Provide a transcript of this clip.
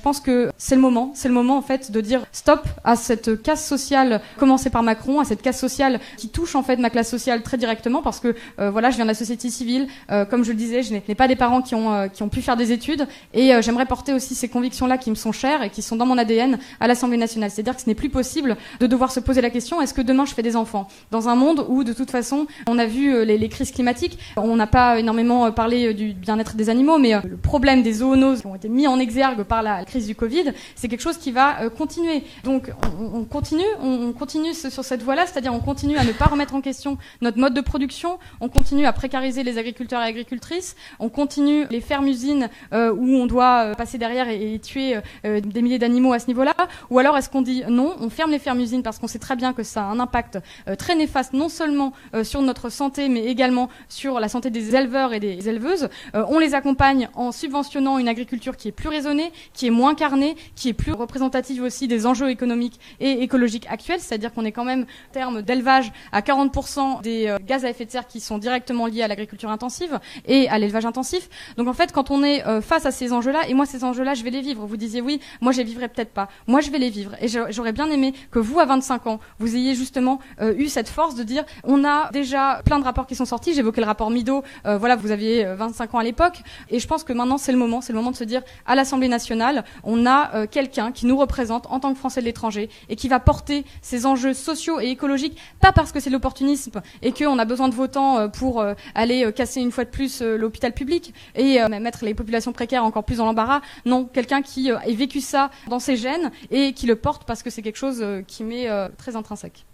pense que c'est le moment en fait de dire stop à cette casse sociale commencée par Macron, à cette casse sociale qui touche en fait ma classe sociale très directement parce que voilà, je viens de la société civile, comme je le disais, je n'ai pas des parents qui ont pu faire des études et j'aimerais porter aussi ces convictions-là qui me sont chères et qui sont dans mon ADN à l'Assemblée nationale. C'est-à-dire que ce n'est plus possible de devoir se poser la question est-ce que demain je fais des enfants dans un monde où de toute façon on a vu les crises climatiques, on n'a pas énormément parlé du bien-être des animaux, mais le problème des zoonoses qui ont été mis en exergue par la crise du Covid, c'est quelque chose qui va continuer. Donc on continue sur cette voie-là, c'est-à-dire on continue à ne pas remettre en question notre mode de production, on continue à précariser les agriculteurs et agricultrices, on continue les fermes-usines où on doit passer derrière et tuer des milliers d'animaux à ce niveau-là, ou alors est-ce qu'on dit non, on ferme les fermes-usines parce qu'on sait très bien que ça a un impact très néfaste non seulement sur notre santé mais également sur la santé des éleveurs et des éleveuses. On les accompagne en subventionnant une agriculture qui est plus raisonnée, qui est moins carnée, qui est plus représentative aussi des enjeux économiques et écologiques actuels, c'est-à-dire qu'on est quand même en termes d'élevage à 40% des gaz à effet de serre qui sont directement liés à l'agriculture intensive et à l'élevage intensif. Donc en fait, quand on est face à ces enjeux-là, et moi ces enjeux-là, je vais les vivre. Vous disiez oui, moi je les vivrai peut-être pas. Moi je vais les vivre. Et j'aurais bien aimé que vous, à 25 ans, vous ayez justement eu cette force de dire on a déjà plein de rapports qui sont sortis. J'évoquais le rapport Mido. Voilà, vous aviez 25 ans à l'époque. Et je pense que maintenant c'est le moment de se dire à l'Assemblée nationale, on a quelqu'un qui nous représente en tant que Français de l'étranger et qui va porter ces enjeux sociaux et écologiques, pas parce que c'est l'opportunisme et qu'on a besoin de votants pour aller casser une fois de plus l'hôpital public et mettre les populations précaires encore plus dans l'embarras. Non, quelqu'un qui ait vécu ça dans ses gènes et qui le porte parce que c'est quelque chose qui m'est très intrinsèque.